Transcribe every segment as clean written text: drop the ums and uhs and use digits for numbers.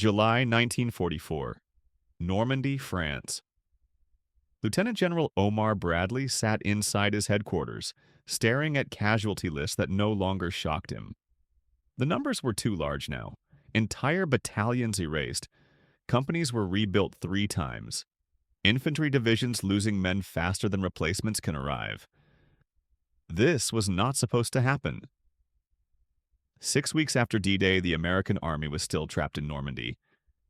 July 1944. Normandy, France. Lieutenant General Omar Bradley sat inside his headquarters, staring at casualty lists that no longer shocked him. The numbers were too large now. Entire battalions erased. Companies were rebuilt 3 times. Infantry divisions losing men faster than replacements can arrive. This was not supposed to happen. 6 weeks after D-Day, the American army was still trapped in Normandy,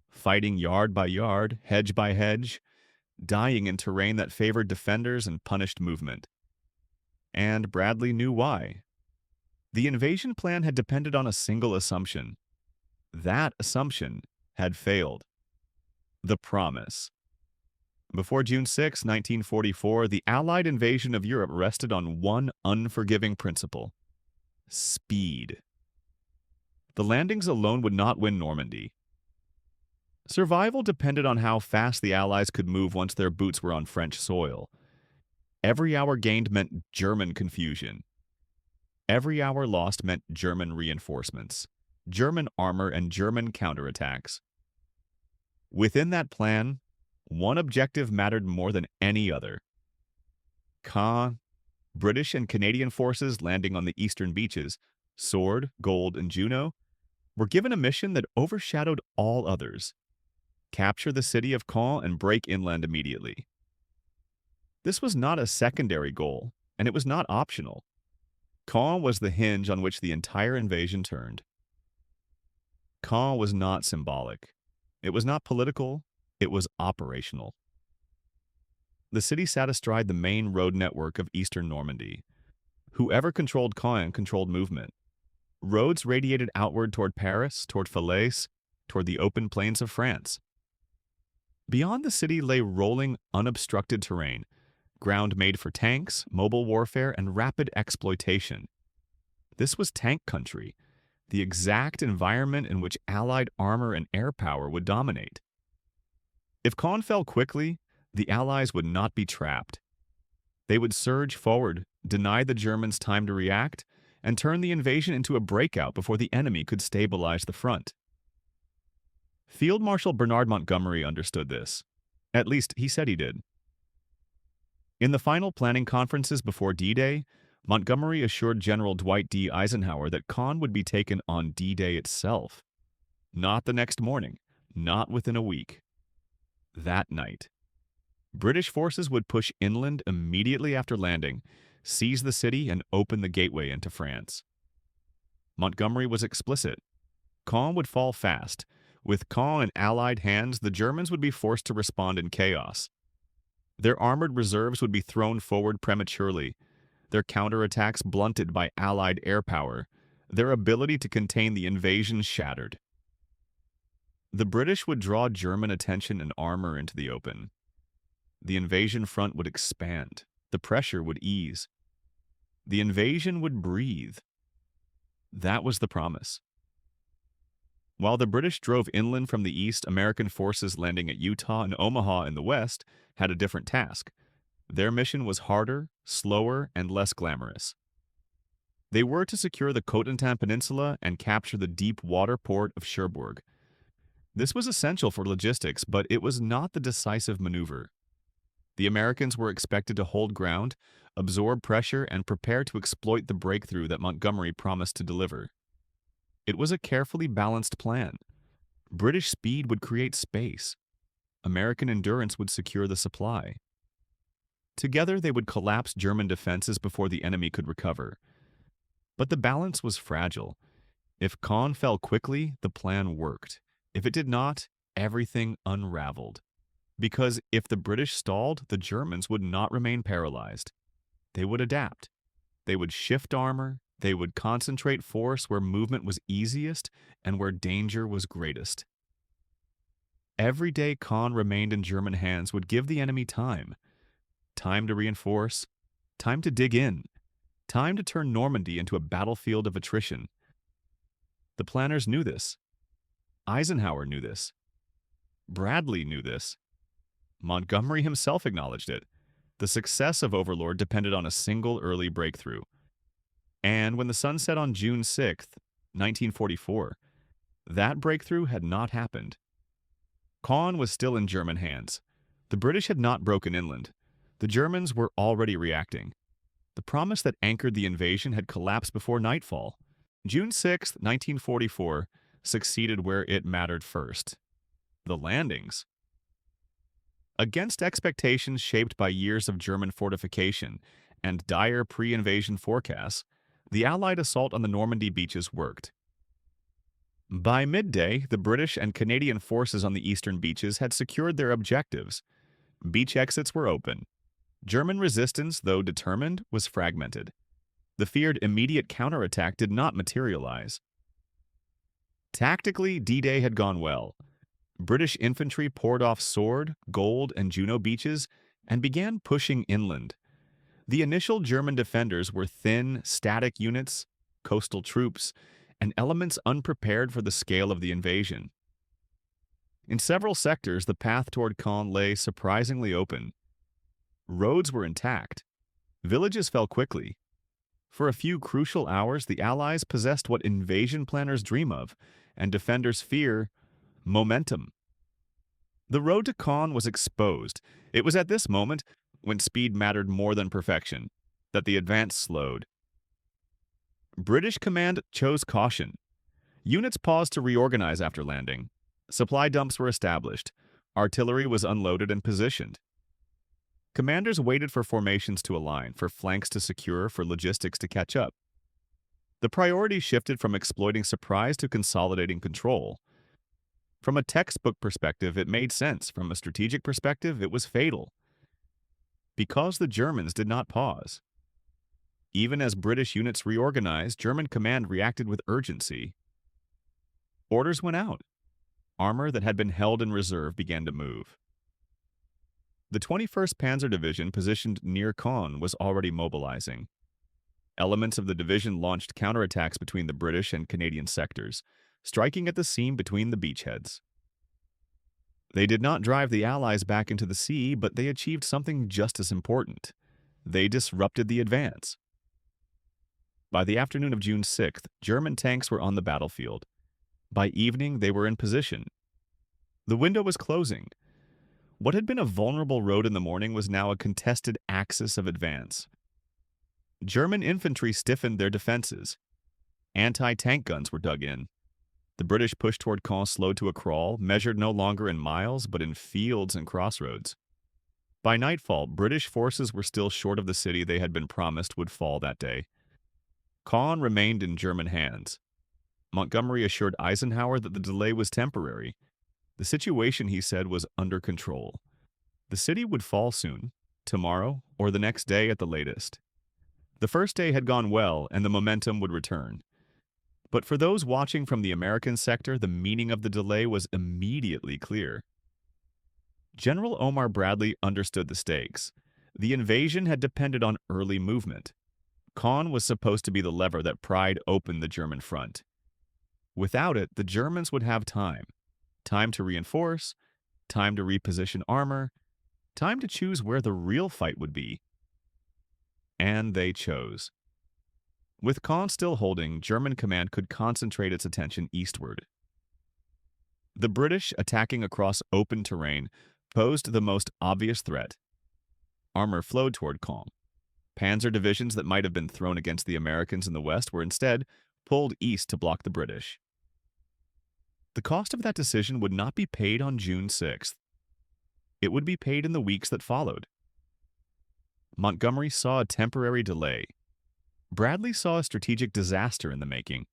fighting yard by yard, hedge by hedge, dying in terrain that favored defenders and punished movement. And Bradley knew why. The invasion plan had depended on a single assumption. That assumption had failed. The promise. Before June 6, 1944, the Allied invasion of Europe rested on one unforgiving principle: speed. The landings alone would not win Normandy. Survival depended on how fast the Allies could move once their boots were on French soil. Every hour gained meant German confusion. Every hour lost meant German reinforcements, German armor, and German counterattacks. Within that plan, one objective mattered more than any other. Caen, British and Canadian forces landing on the eastern beaches, Sword, Gold, and Juno, were given a mission that overshadowed all others: capture the city of Caen and break inland immediately. This was not a secondary goal, and it was not optional. Caen was the hinge on which the entire invasion turned. Caen was not symbolic. It was not political. It was operational. The city sat astride the main road network of eastern Normandy. Whoever controlled Caen controlled movement. Roads radiated outward toward Paris, toward Falaise, toward the open plains of France. Beyond the city lay rolling, unobstructed terrain, ground made for tanks, mobile warfare, and rapid exploitation. This was tank country, the exact environment in which Allied armor and air power would dominate. If Caen fell quickly, the Allies would not be trapped. They would surge forward, deny the Germans time to react, and turn the invasion into a breakout before the enemy could stabilize the front. Field Marshal Bernard Montgomery understood this. At least, he said he did. In the final planning conferences before D-Day, Montgomery assured General Dwight D. Eisenhower that Caen would be taken on D-Day itself. Not the next morning, not within a week. That night. British forces would push inland immediately after landing, seize the city, and open the gateway into France. Montgomery was explicit. Caen would fall fast. With Caen in Allied hands, the Germans would be forced to respond in chaos. Their armored reserves would be thrown forward prematurely, their counterattacks blunted by Allied air power, their ability to contain the invasion shattered. The British would draw German attention and armor into the open. The invasion front would expand. The pressure would ease. The invasion would breathe. That was the promise. While the British drove inland from the east, American forces landing at Utah and Omaha in the west had a different task. Their mission was harder, slower, and less glamorous. They were to secure the Cotentin Peninsula and capture the deep water port of Cherbourg. This was essential for logistics, but it was not the decisive maneuver. The Americans were expected to hold ground, absorb pressure, and prepare to exploit the breakthrough that Montgomery promised to deliver. It was a carefully balanced plan. British speed would create space. American endurance would secure the supply. Together, they would collapse German defenses before the enemy could recover. But the balance was fragile. If Caen fell quickly, the plan worked. If it did not, everything unraveled. Because if the British stalled, the Germans would not remain paralyzed. They would adapt. They would shift armor. They would concentrate force where movement was easiest and where danger was greatest. Every day Caen remained in German hands would give the enemy time. Time to reinforce. Time to dig in. Time to turn Normandy into a battlefield of attrition. The planners knew this. Eisenhower knew this. Bradley knew this. Montgomery himself acknowledged it. The success of Overlord depended on a single early breakthrough. And when the sun set on June 6, 1944, That breakthrough had not happened. Caen was still in German hands. The British had not broken inland. The Germans were already reacting. The promise that anchored the invasion had collapsed before nightfall. June 6, 1944, succeeded where it mattered first: the landings. Against expectations shaped by years of German fortification and dire pre-invasion forecasts, the Allied assault on the Normandy beaches worked. By midday, the British and Canadian forces on the eastern beaches had secured their objectives. Beach exits were open. German resistance, though determined, was fragmented. The feared immediate counterattack did not materialize. Tactically, D-Day had gone well. British infantry poured off Sword, Gold, and Juno beaches and began pushing inland. The initial German defenders were thin, static units, coastal troops, and elements unprepared for the scale of the invasion. In several sectors, the path toward Caen lay surprisingly open. Roads were intact. Villages fell quickly. For a few crucial hours, the Allies possessed what invasion planners dream of, and defenders fear: momentum. The road to Caen was exposed. It was at this moment, when speed mattered more than perfection, that the advance slowed. British command chose caution. Units paused to reorganize after landing. Supply dumps were established. Artillery was unloaded and positioned. Commanders waited for formations to align, for flanks to secure, for logistics to catch up. The priority shifted from exploiting surprise to consolidating control. From a textbook perspective, it made sense. From a strategic perspective, it was fatal. Because the Germans did not pause. Even as British units reorganized, German command reacted with urgency. Orders went out. Armor that had been held in reserve began to move. The 21st Panzer Division, positioned near Caen, was already mobilizing. Elements of the division launched counterattacks between the British and Canadian sectors, striking at the seam between the beachheads. They did not drive the Allies back into the sea, but they achieved something just as important. They disrupted the advance. By the afternoon of June 6th, German tanks were on the battlefield. By evening, they were in position. The window was closing. What had been a vulnerable road in the morning was now a contested axis of advance. German infantry stiffened their defenses. Anti-tank guns were dug in. The British push toward Caen slowed to a crawl, measured no longer in miles, but in fields and crossroads. By nightfall, British forces were still short of the city they had been promised would fall that day. Caen remained in German hands. Montgomery assured Eisenhower that the delay was temporary. The situation, he said, was under control. The city would fall soon, tomorrow or the next day at the latest. The first day had gone well, and the momentum would return. But for those watching from the American sector, the meaning of the delay was immediately clear. General Omar Bradley understood the stakes. The invasion had depended on early movement. Caen was supposed to be the lever that pried open the German front. Without it, the Germans would have time. Time to reinforce, time to reposition armor, time to choose where the real fight would be. And they chose. With Caen still holding, German command could concentrate its attention eastward. The British, attacking across open terrain, posed the most obvious threat. Armor flowed toward Caen. Panzer divisions that might have been thrown against the Americans in the west were instead pulled east to block the British. The cost of that decision would not be paid on June 6th. It would be paid in the weeks that followed. Montgomery saw a temporary delay. Bradley saw a strategic disaster in the making,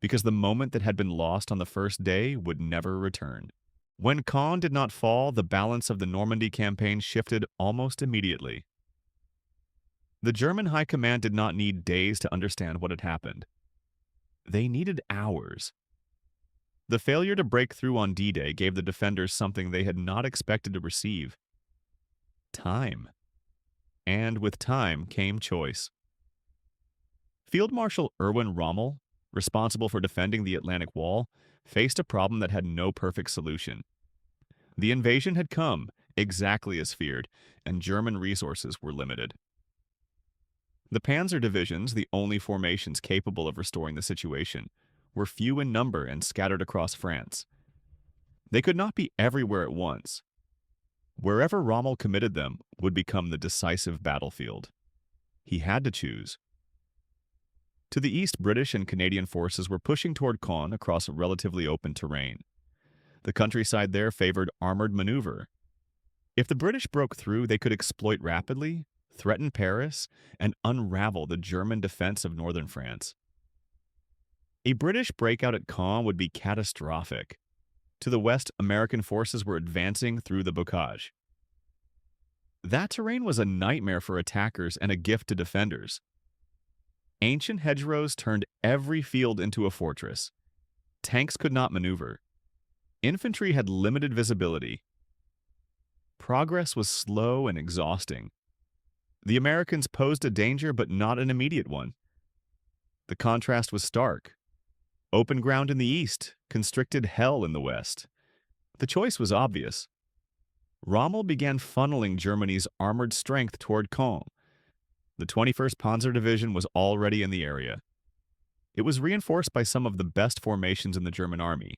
because the moment that had been lost on the first day would never return. When Caen did not fall, the balance of the Normandy campaign shifted almost immediately. The German High Command did not need days to understand what had happened. They needed hours. The failure to break through on D-Day gave the defenders something they had not expected to receive: time. And with time came choice. Field Marshal Erwin Rommel, responsible for defending the Atlantic Wall, faced a problem that had no perfect solution. The invasion had come, exactly as feared, and German resources were limited. The Panzer divisions, the only formations capable of restoring the situation, were few in number and scattered across France. They could not be everywhere at once. Wherever Rommel committed them would become the decisive battlefield. He had to choose. To the east, British and Canadian forces were pushing toward Caen across relatively open terrain. The countryside there favored armored maneuver. If the British broke through, they could exploit rapidly, threaten Paris, and unravel the German defense of northern France. A British breakout at Caen would be catastrophic. To the west, American forces were advancing through the Bocage. That terrain was a nightmare for attackers and a gift to defenders. Ancient hedgerows turned every field into a fortress. Tanks could not maneuver. Infantry had limited visibility. Progress was slow and exhausting. The Americans posed a danger, but not an immediate one. The contrast was stark. Open ground in the east, constricted hell in the west. The choice was obvious. Rommel began funneling Germany's armored strength toward Caen. The 21st Panzer Division was already in the area. It was reinforced by some of the best formations in the German army.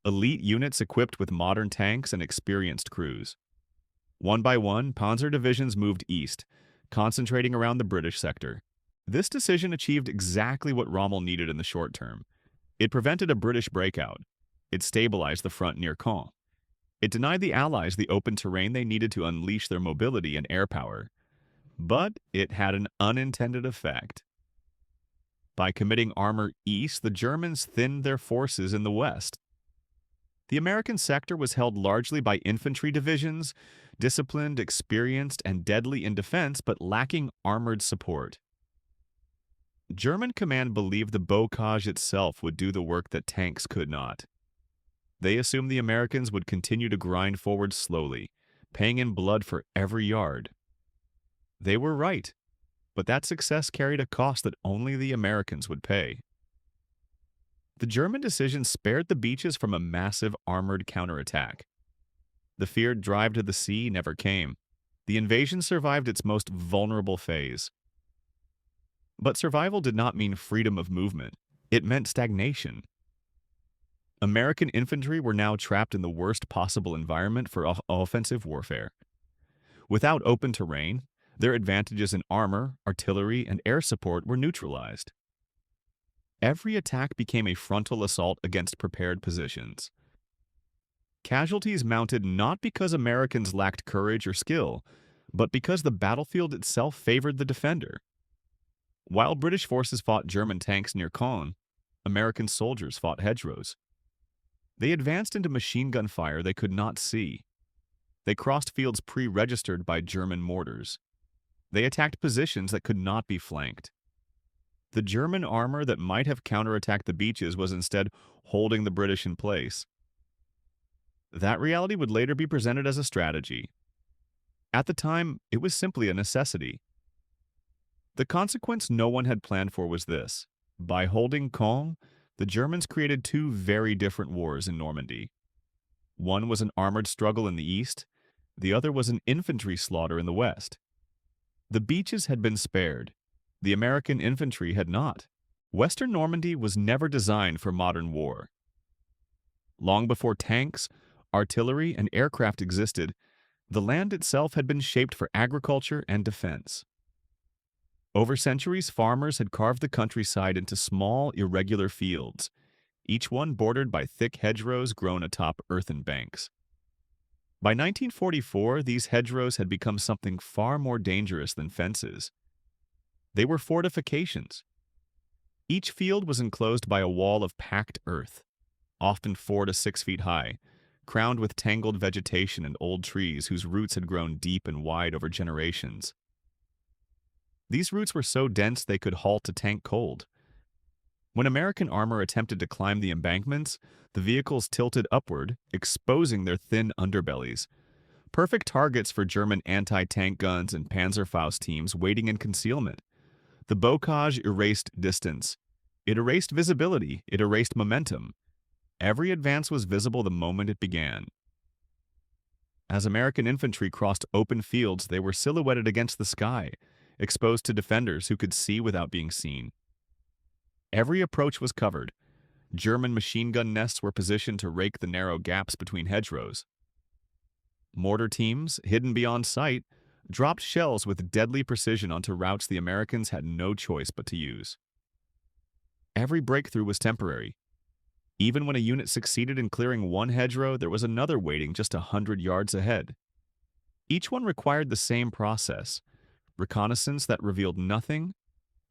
Elite units equipped with modern tanks and experienced crews. One by one, Panzer divisions moved east, concentrating around the British sector. This decision achieved exactly what Rommel needed in the short term. It prevented a British breakout. It stabilized the front near Caen. It denied the Allies the open terrain they needed to unleash their mobility and air power. But it had an unintended effect. By committing armor east, the Germans thinned their forces in the west. The American sector was held largely by infantry divisions, disciplined, experienced, and deadly in defense, but lacking armored support. German command believed the Bocage itself would do the work that tanks could not. They assumed the Americans would continue to grind forward slowly, paying in blood for every yard. They were right, but that success carried a cost that only the Americans would pay. The German decision spared the beaches from a massive armored counterattack. The feared drive to the sea never came. The invasion survived its most vulnerable phase. But survival did not mean freedom of movement. It meant stagnation. American infantry were now trapped in the worst possible environment for offensive warfare. Without open terrain, their advantages in armor, artillery, and air support were neutralized. Every attack became a frontal assault against prepared positions. Casualties mounted not because Americans lacked courage or skill, but because the battlefield itself favored the defender. While British forces fought German tanks near Caen, American soldiers fought hedgerows. They advanced into machine gun fire they could not see. They crossed fields pre-registered by German mortars. They attacked positions that could not be flanked. The German armor that might have counterattacked the beaches was instead holding the British in place. That reality would later be presented as a strategy. At the time, it was simply a necessity. The consequence no one had planned for was this. By holding Caen, the Germans created two very different wars in Normandy. One was an armored struggle in the east, the other was an infantry slaughter in the west. The beaches had been spared. The American infantry had not. Western Normandy was never designed for modern war. Long before tanks, artillery, and aircraft existed, the land itself had been shaped for agriculture and defense. Over centuries, farmers had carved the countryside into small, irregular fields, each one bordered by thick hedgerows grown atop earthen banks. By 1944, these hedgerows had become something far more dangerous than fences. They were fortifications. Each field was enclosed by a wall of packed earth, often 4 to 6 feet high, crowned with tangled vegetation and old trees whose roots had grown deep and wide over generations. These roots were so dense they could halt a tank cold. When American armor attempted to climb the embankments, the vehicles tilted upward, exposing their thin underbellies. Perfect targets for German anti-tank guns and Panzerfaust teams waiting in concealment. The Bocage erased distance. It erased visibility. It erased momentum. Every advance was visible the moment it began. As American infantry crossed open fields, they were silhouetted against the sky, exposed to defenders who could see without being seen. Every approach was covered. German machine gun nests were positioned to rake the narrow gaps between hedgerows. Mortar teams, hidden beyond sight, dropped shells with deadly precision onto routes the Americans had no choice but to use. Every breakthrough was temporary. Even when a unit succeeded in clearing one hedgerow, there was another waiting just 100 yards ahead. Each one required the same process: reconnaissance that revealed nothing,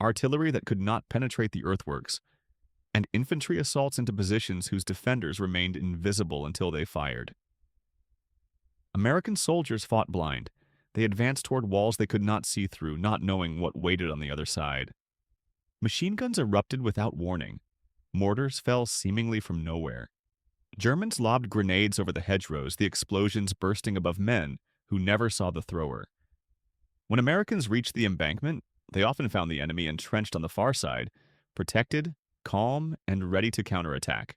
artillery that could not penetrate the earthworks, and infantry assaults into positions whose defenders remained invisible until they fired. American soldiers fought blind. They advanced toward walls they could not see through, not knowing what waited on the other side. Machine guns erupted without warning. Mortars fell seemingly from nowhere. Germans lobbed grenades over the hedgerows, the explosions bursting above men who never saw the thrower. When Americans reached the embankment, they often found the enemy entrenched on the far side, protected, calm, and ready to counterattack.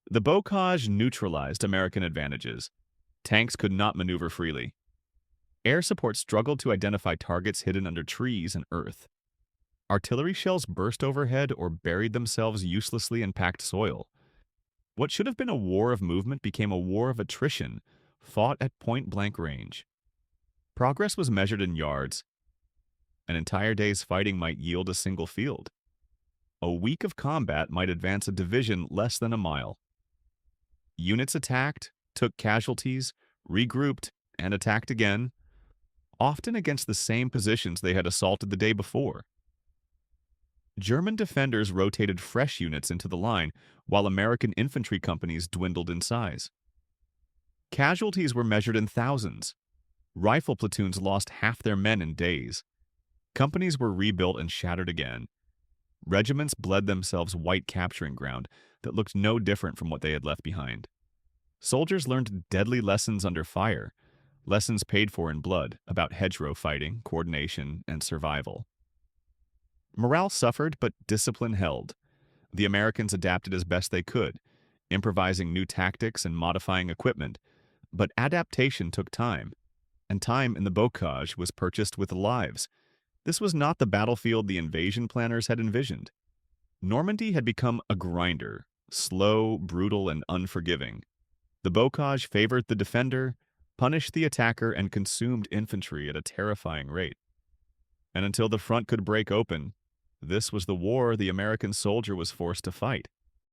The Bocage neutralized American advantages. Tanks could not maneuver freely. Air support struggled to identify targets hidden under trees and earth. Artillery shells burst overhead or buried themselves uselessly in packed soil. What should have been a war of movement became a war of attrition, fought at point-blank range. Progress was measured in yards. An entire day's fighting might yield a single field. A week of combat might advance a division less than a mile. Units attacked, took casualties, regrouped, and attacked again, often against the same positions they had assaulted the day before. German defenders rotated fresh units into the line, while American infantry companies dwindled in size. Casualties were measured in thousands. Rifle platoons lost half their men in days. Companies were rebuilt and shattered again. Regiments bled themselves white capturing ground that looked no different from what they had left behind. Soldiers learned deadly lessons under fire, lessons paid for in blood, about hedgerow fighting, coordination, and survival. Morale suffered, but discipline held. The Americans adapted as best they could, improvising new tactics and modifying equipment, but adaptation took time, and time in the Bocage was purchased with lives. This was not the battlefield the invasion planners had envisioned. Normandy had become a grinder, slow, brutal, and unforgiving. The Bocage favored the defender, punished the attacker, and consumed infantry at a terrifying rate. And until the front could break open, this was the war the American soldier was forced to fight.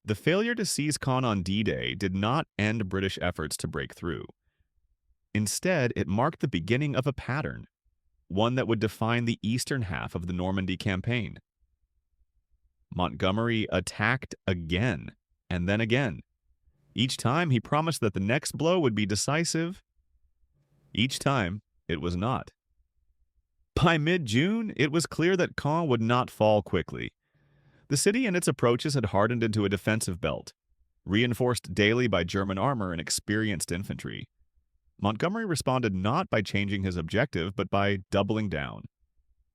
The failure to seize Caen on D-Day did not end British efforts to break through. Instead, it marked the beginning of a pattern, one that would define the eastern half of the Normandy campaign. Montgomery attacked again, and then again. Each time he promised that the next blow would be decisive. Each time, it was not. By mid-June, it was clear that Caen would not fall quickly. The city and its approaches had hardened into a defensive belt, reinforced daily by German armor and experienced infantry. Montgomery responded not by changing his objective, but by doubling down.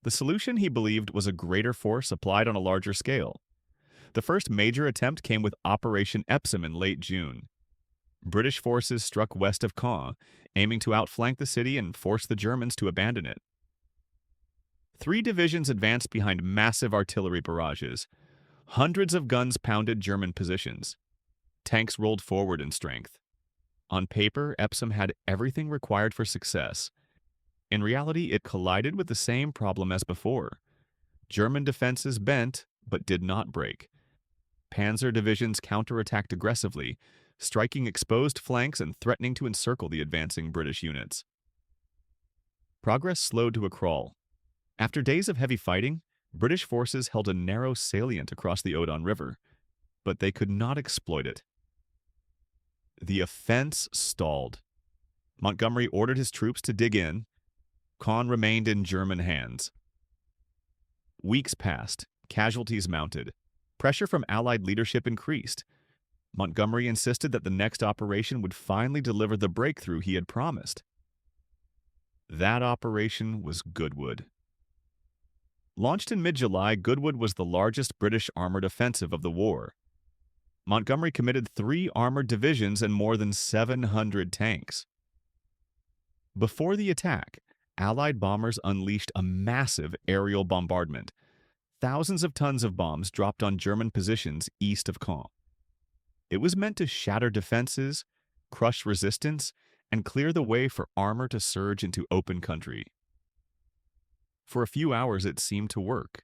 The solution, he believed, was a greater force applied on a larger scale. The first major attempt came with Operation Epsom in late June. British forces struck west of Caen, aiming to outflank the city and force the Germans to abandon it. 3 divisions advanced behind massive artillery barrages. Hundreds of guns pounded German positions. Tanks rolled forward in strength. On paper, Epsom had everything required for success. In reality, it collided with the same problem as before. German defenses bent, but did not break. Panzer divisions counterattacked aggressively, striking exposed flanks and threatening to encircle the advancing British units. Progress slowed to a crawl. After days of heavy fighting, British forces held a narrow salient across the Odon River, but they could not exploit it. The offense stalled. Montgomery ordered his troops to dig in. Caen remained in German hands. Weeks passed. Casualties mounted. Pressure from Allied leadership increased. Montgomery insisted that the next operation would finally deliver the breakthrough he had promised. That operation was Goodwood. Launched in mid-July, Goodwood was the largest British armored offensive of the war. Montgomery committed 3 armored divisions and more than 700 tanks. Before the attack, Allied bombers unleashed a massive aerial bombardment. thousands of tons of bombs dropped on German positions east of Caen. It was meant to shatter defenses, crush resistance, and clear the way for armor to surge into open country. For a few hours it seemed to work.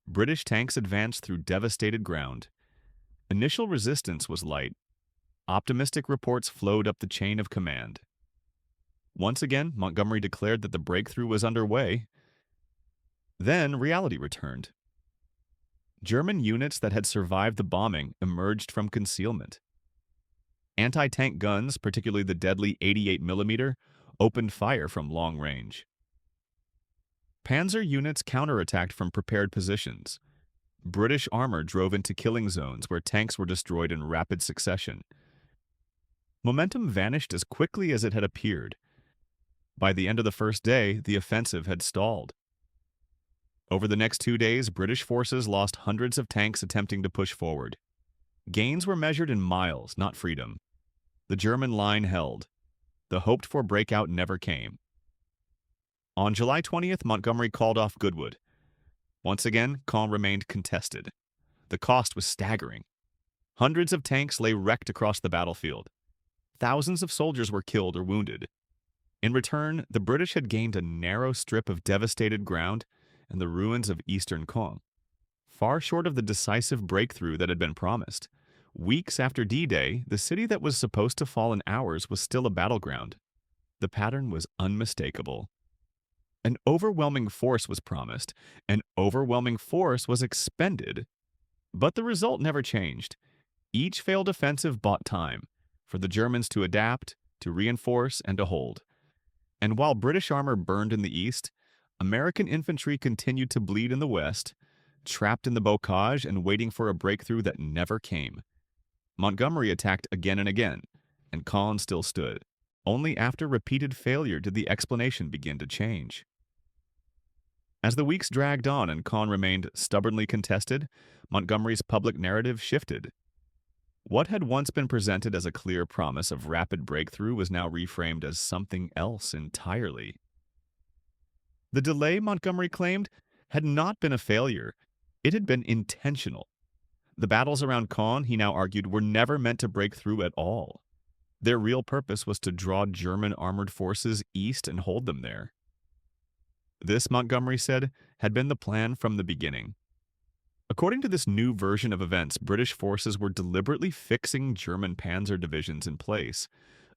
British tanks advanced through devastated ground. Initial resistance was light. Optimistic reports flowed up the chain of command. Once again, Montgomery declared that the breakthrough was underway. Then reality returned. German units that had survived the bombing emerged from concealment. Anti-tank guns, particularly the deadly 88mm, opened fire from long range. Panzer units counterattacked from prepared positions. British armor drove into killing zones where tanks were destroyed in rapid succession. Momentum vanished as quickly as it had appeared. By the end of the first day, the offensive had stalled. Over the next 2 days, British forces lost hundreds of tanks attempting to push forward. Gains were measured in miles, not freedom. The German line held. The hoped-for breakout never came. On July 20th, Montgomery called off Goodwood. Once again, Caen remained contested. The cost was staggering. Hundreds of tanks lay wrecked across the battlefield. Thousands of soldiers were killed or wounded. In return, the British had gained a narrow strip of devastated ground and the ruins of eastern Caen. Far short of the decisive breakthrough that had been promised, weeks after D-Day, the city that was supposed to fall in hours was still a battleground. The pattern was unmistakable. An overwhelming force was promised, an overwhelming force was expended. But the result never changed. Each failed offensive bought time for the Germans to adapt, to reinforce, and to hold. And while British armor burned in the east, American infantry continued to bleed in the west, trapped in the Bocage and waiting for a breakthrough that never came. Montgomery attacked again and again, and Caen still stood. Only after repeated failure did the explanation begin to change. As the weeks dragged on and Caen remained stubbornly contested, Montgomery's public narrative shifted. What had once been presented as a clear promise of rapid breakthrough was now reframed as something else entirely. The delay, Montgomery claimed, had not been a failure. It had been intentional. The battles around Caen, he now argued, were never meant to break through at all. Their real purpose was to draw German armored forces east and hold them there. This, Montgomery said, had been the plan from the beginning. According to this new version of events, British forces were deliberately fixing German panzer divisions in place,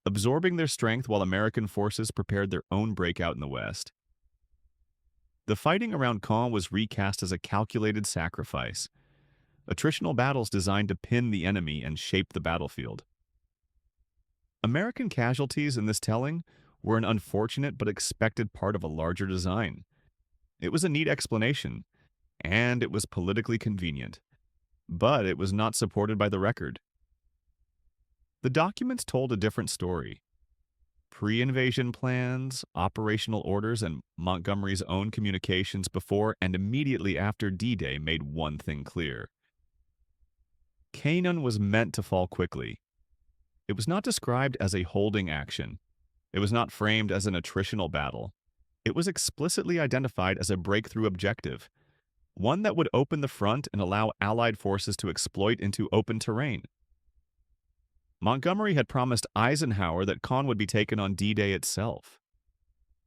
absorbing their strength while American forces prepared their own breakout in the west. The fighting around Caen was recast as a calculated sacrifice, attritional battles designed to pin the enemy and shape the battlefield. American casualties in this telling were an unfortunate but expected part of a larger design. It was a neat explanation, and it was politically convenient, but it was not supported by the record. The documents told a different story. Pre-invasion plans, operational orders, and Montgomery's own communications before and immediately after D-Day made one thing clear. Caen was meant to fall quickly. It was not described as a holding action. It was not framed as an attritional battle. It was explicitly identified as a breakthrough objective, one that would open the front and allow Allied forces to exploit into open terrain. Montgomery had promised Eisenhower that Caen would be taken on D-Day itself.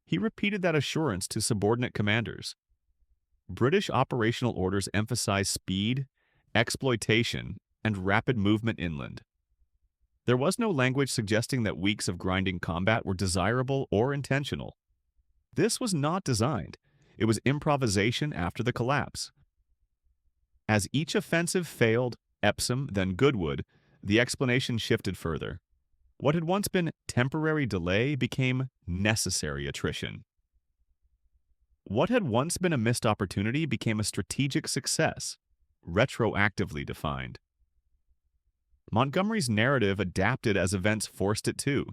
He repeated that assurance to subordinate commanders. British operational orders emphasized speed, exploitation, and rapid movement inland. There was no language suggesting that weeks of grinding combat were desirable or intentional. This was not designed. It was improvisation after the collapse. As each offensive failed, Epsom, then Goodwood, the explanation shifted further. What had once been temporary delay became necessary attrition. What had once been a missed opportunity became a strategic success, retroactively defined. Montgomery's narrative adapted as events forced it to.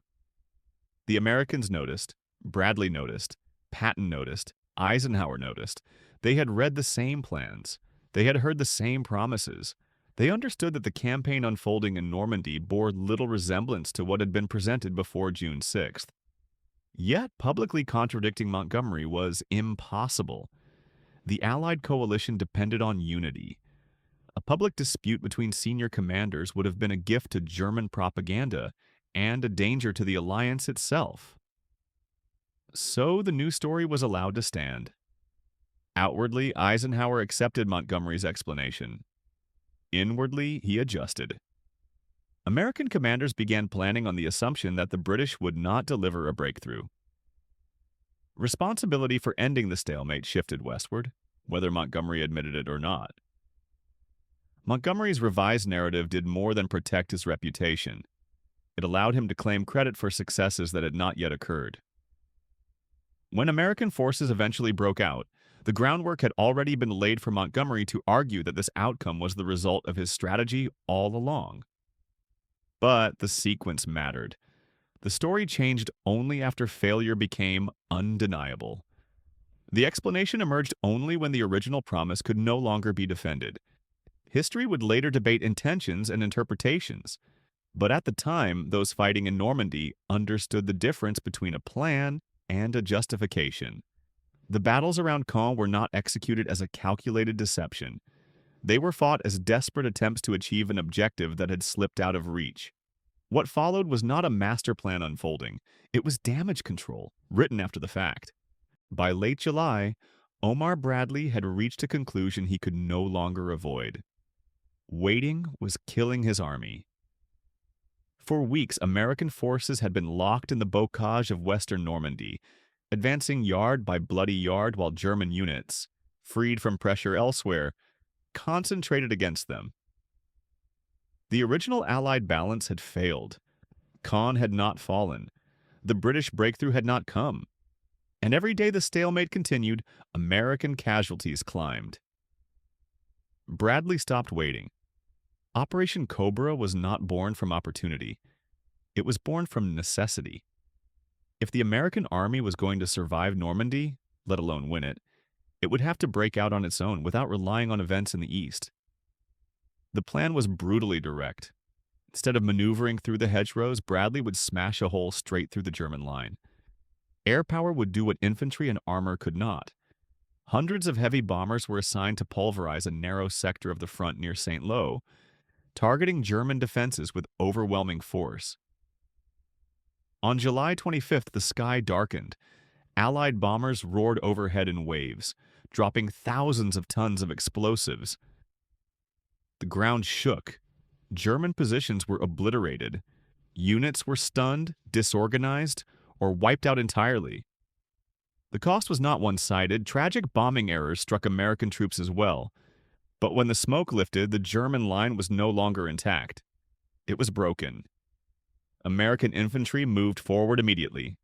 The Americans noticed, Bradley noticed, Patton noticed, Eisenhower noticed. They had read the same plans. They had heard the same promises. They understood that the campaign unfolding in Normandy bore little resemblance to what had been presented before June 6th. Yet publicly contradicting Montgomery was impossible. The Allied coalition depended on unity. A public dispute between senior commanders would have been a gift to German propaganda and a danger to the alliance itself. So the new story was allowed to stand. Outwardly, Eisenhower accepted Montgomery's explanation. Inwardly, he adjusted. American commanders began planning on the assumption that the British would not deliver a breakthrough. Responsibility for ending the stalemate shifted westward, whether Montgomery admitted it or not. Montgomery's revised narrative did more than protect his reputation. It allowed him to claim credit for successes that had not yet occurred. When American forces eventually broke out, the groundwork had already been laid for Montgomery to argue that this outcome was the result of his strategy all along. But the sequence mattered. The story changed only after failure became undeniable. The explanation emerged only when the original promise could no longer be defended. History would later debate intentions and interpretations, but at the time, those fighting in Normandy understood the difference between a plan and a justification. The battles around Caen were not executed as a calculated deception. They were fought as desperate attempts to achieve an objective that had slipped out of reach. What followed was not a master plan unfolding. It was damage control, written after the fact. By late July, Omar Bradley had reached a conclusion he could no longer avoid. Waiting was killing his army. For weeks, American forces had been locked in the Bocage of western Normandy, advancing yard by bloody yard while German units, freed from pressure elsewhere, concentrated against them. The original Allied balance had failed. Caen had not fallen. The British breakthrough had not come. And every day the stalemate continued, American casualties climbed. Bradley stopped waiting. Operation Cobra was not born from opportunity. It was born from necessity. If the American army was going to survive Normandy, let alone win it, it would have to break out on its own without relying on events in the east. The plan was brutally direct. Instead of maneuvering through the hedgerows, Bradley would smash a hole straight through the German line. Air power would do what infantry and armor could not. Hundreds of heavy bombers were assigned to pulverize a narrow sector of the front near St. Lo, targeting German defenses with overwhelming force. On July 25th, the sky darkened. Allied bombers roared overhead in waves, dropping thousands of tons of explosives. The ground shook. German positions were obliterated. Units were stunned, disorganized, or wiped out entirely. The cost was not one-sided. Tragic bombing errors struck American troops as well. But when the smoke lifted, the German line was no longer intact. It was broken. American infantry moved forward immediately.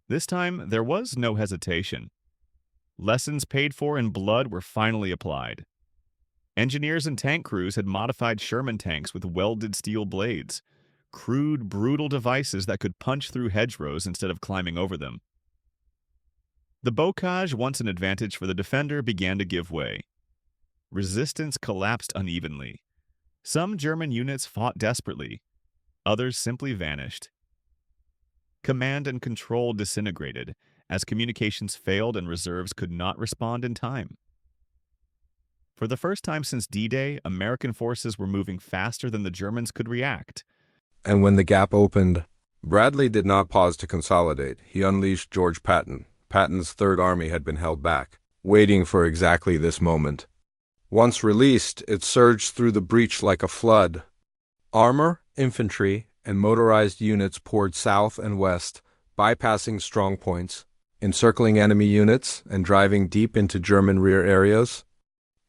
This time, there was no hesitation. Lessons paid for in blood were finally applied. Engineers and tank crews had modified Sherman tanks with welded steel blades, crude, brutal devices that could punch through hedgerows instead of climbing over them. The Bocage, once an advantage for the defender, began to give way. Resistance collapsed unevenly. Some German units fought desperately. Others simply vanished. Command and control disintegrated as communications failed and reserves could not respond in time. For the first time since D-Day, American forces were moving faster than the Germans could react. And when the gap opened, Bradley did not pause to consolidate. He unleashed George Patton. Patton's Third Army had been held back, waiting for exactly this moment. Once released, it surged through the breach like a flood. Armor, infantry, and motorized units poured south and west, bypassing strong points, encircling enemy units, and driving deep into German rear areas.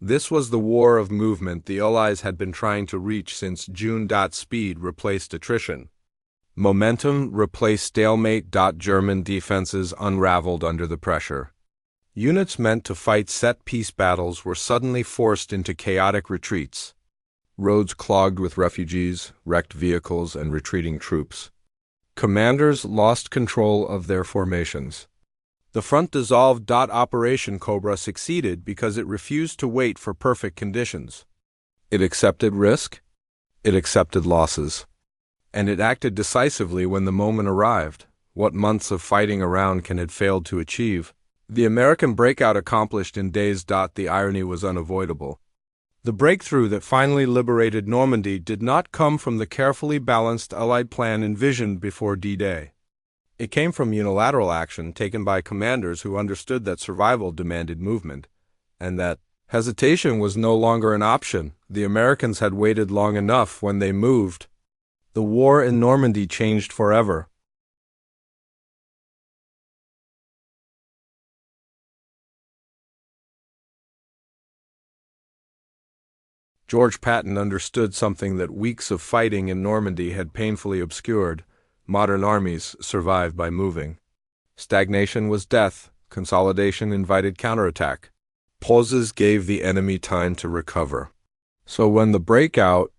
This was the war of movement the Allies had been trying to reach since June. Speed replaced attrition. Momentum replaced stalemate. German defenses unraveled under the pressure. Units meant to fight set-piece battles were suddenly forced into chaotic retreats. Roads clogged with refugees, wrecked vehicles, and retreating troops. Commanders lost control of their formations. The front dissolved. Operation Cobra succeeded because it refused to wait for perfect conditions. It accepted risk, it accepted losses, and it acted decisively when the moment arrived. What months of fighting around Caen had failed to achieve, The American breakout accomplished in days. The irony was unavoidable. The breakthrough that finally liberated Normandy did not come from the carefully balanced Allied plan envisioned before D-Day. It came from unilateral action taken by commanders who understood that survival demanded movement, and that hesitation was no longer an option. The Americans had waited long enough. When they moved, the war in Normandy changed forever. George Patton understood something that weeks of fighting in Normandy had painfully obscured. Modern armies survive by moving. Stagnation was death. Consolidation invited counterattack. Pauses gave the enemy time to recover. So when the breakout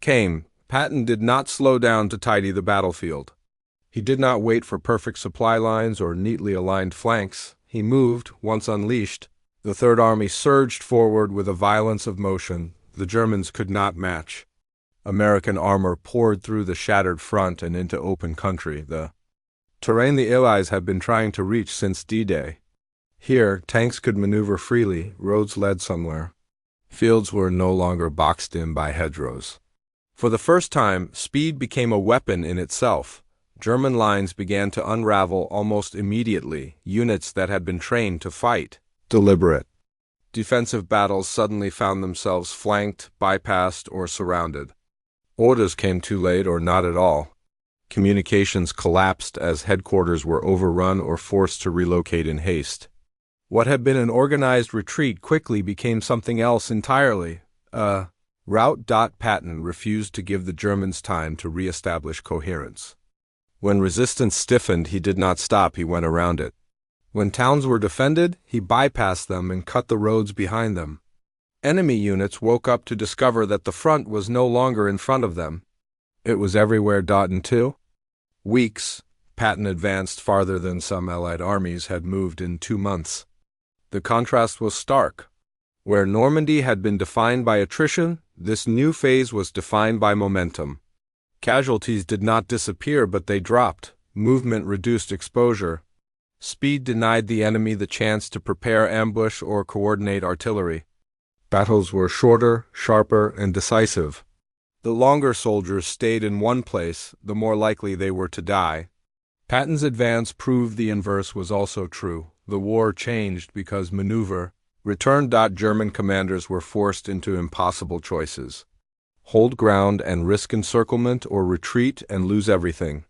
came, Patton did not slow down to tidy the battlefield. He did not wait for perfect supply lines or neatly aligned flanks. He moved. Once unleashed, the Third Army surged forward with a violence of motion the Germans could not match. American armor poured through the shattered front and into open country, the terrain the Allies had been trying to reach since D-Day. Here, tanks could maneuver freely, roads led somewhere. Fields were no longer boxed in by hedgerows. For the first time, speed became a weapon in itself. German lines began to unravel almost immediately, units that had been trained to fight. Deliberate. Defensive battles suddenly found themselves flanked, bypassed, or surrounded. Orders came too late or not at all. Communications collapsed as headquarters were overrun or forced to relocate in haste. What had been an organized retreat quickly became something else entirely. Route. Patton refused to give the Germans time to re-establish coherence. When resistance stiffened, he did not stop, he went around it. When towns were defended, he bypassed them and cut the roads behind them. Enemy units woke up to discover that the front was no longer in front of them. It was everywhere. In 2 weeks, Patton advanced farther than some Allied armies had moved in 2 months. The contrast was stark. Where Normandy had been defined by attrition, this new phase was defined by momentum. Casualties did not disappear, but they dropped. Movement reduced exposure. Speed denied the enemy the chance to prepare ambush or coordinate artillery. Battles were shorter, sharper, and decisive. The longer soldiers stayed in one place, the more likely they were to die. Patton's advance proved the inverse was also true. The war changed because maneuver returned. German commanders were forced into impossible choices. Hold ground and risk encirclement, or retreat and lose everything.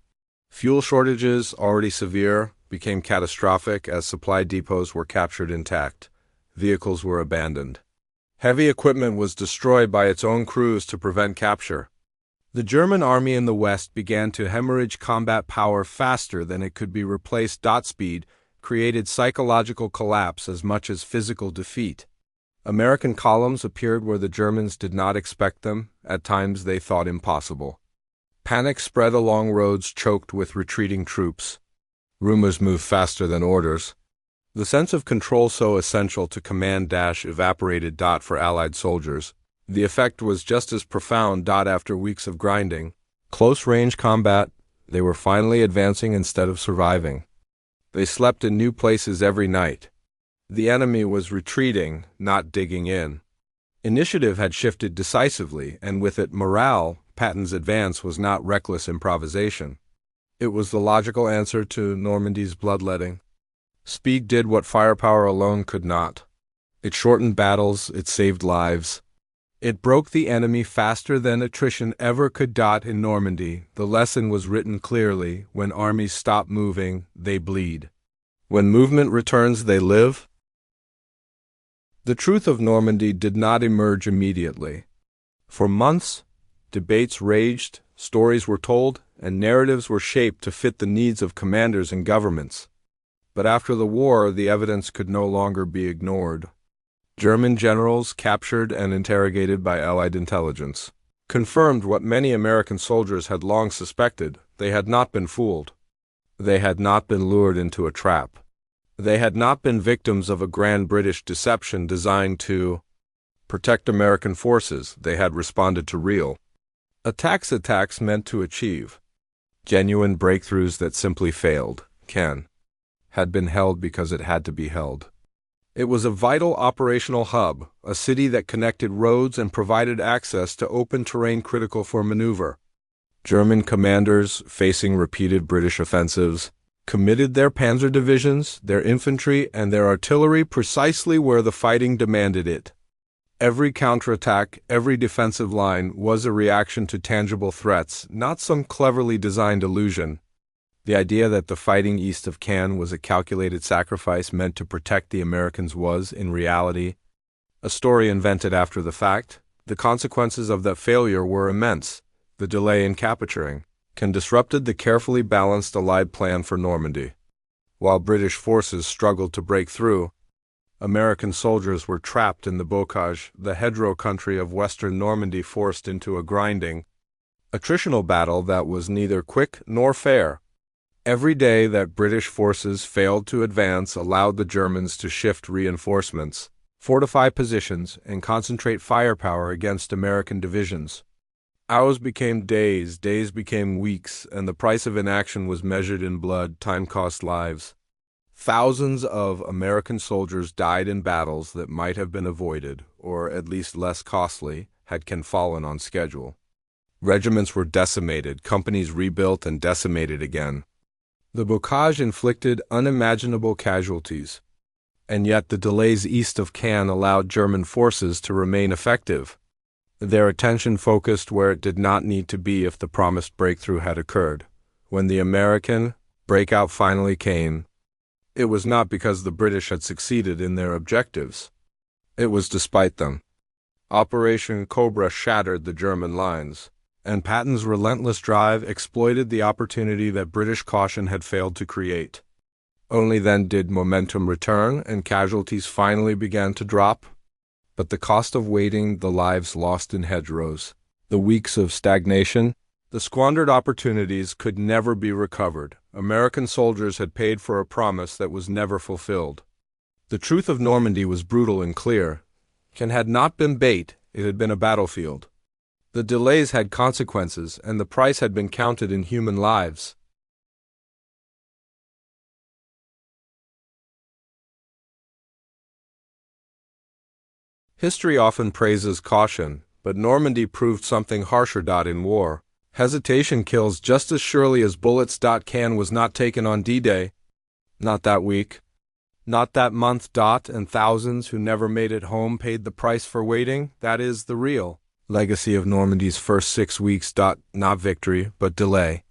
Fuel shortages, already severe, became catastrophic as supply depots were captured intact. Vehicles were abandoned. Heavy equipment was destroyed by its own crews to prevent capture. The German army in the West began to hemorrhage combat power faster than it could be replaced. Speed created psychological collapse as much as physical defeat. American columns appeared where the Germans did not expect them, at times they thought impossible. Panic spread along roads choked with retreating troops. Rumors moved faster than orders. The sense of control so essential to command evaporated. For Allied soldiers, the effect was just as profound. After weeks of grinding, close-range combat, they were finally advancing instead of surviving. They slept in new places every night. The enemy was retreating, not digging in. Initiative had shifted decisively, and with it morale. Patton's advance was not reckless improvisation. It was the logical answer to Normandy's bloodletting. Speed did what firepower alone could not. It shortened battles, it saved lives. It broke the enemy faster than attrition ever could. In Normandy, the lesson was written clearly: when armies stop moving, they bleed. When movement returns, they live. The truth of Normandy did not emerge immediately. For months, debates raged, stories were told, and narratives were shaped to fit the needs of commanders and governments. But after the war, the evidence could no longer be ignored. German generals, captured and interrogated by Allied intelligence, confirmed what many American soldiers had long suspected: they had not been fooled. They had not been lured into a trap. They had not been victims of a grand British deception designed to protect American forces. They had responded to real attacks meant to achieve genuine breakthroughs that simply failed. Caen had been held because it had to be held. It was a vital operational hub, a city that connected roads and provided access to open terrain critical for maneuver. German commanders, facing repeated British offensives, committed their panzer divisions, their infantry, and their artillery precisely where the fighting demanded it. Every counterattack, every defensive line was a reaction to tangible threats, not some cleverly designed illusion. The idea that the fighting east of Caen was a calculated sacrifice meant to protect the Americans was, in reality, a story invented after the fact. The consequences of that failure were immense. The delay in capturing Caen disrupted the carefully balanced Allied plan for Normandy. While British forces struggled to break through, American soldiers were trapped in the Bocage, the hedgerow country of western Normandy, forced into a grinding, attritional battle that was neither quick nor fair. Every day that British forces failed to advance allowed the Germans to shift reinforcements, fortify positions, and concentrate firepower against American divisions. Hours became days, days became weeks, and the price of inaction was measured in blood. Time cost lives. Thousands of American soldiers died in battles that might have been avoided, or at least less costly, had Caen fallen on schedule. Regiments were decimated, companies rebuilt and decimated again. The Bocage inflicted unimaginable casualties, and yet the delays east of Caen allowed German forces to remain effective. Their attention focused where it did not need to be if the promised breakthrough had occurred. When the American breakout finally came, it was not because the British had succeeded in their objectives. It was despite them. Operation Cobra shattered the German lines, and Patton's relentless drive exploited the opportunity that British caution had failed to create. Only then did momentum return and casualties finally began to drop. But the cost of waiting, the lives lost in hedgerows, the weeks of stagnation, the squandered opportunities could never be recovered. American soldiers had paid for a promise that was never fulfilled. The truth of Normandy was brutal and clear. Caen had not been bait, it had been a battlefield. The delays had consequences, and the price had been counted in human lives. History often praises caution, but Normandy proved something harsher. In war, hesitation kills just as surely as bullets. Caen was not taken on D-Day. Not that week. Not that month. And thousands who never made it home paid the price for waiting. That is the real legacy of Normandy's first 6 weeks. Not victory, but delay.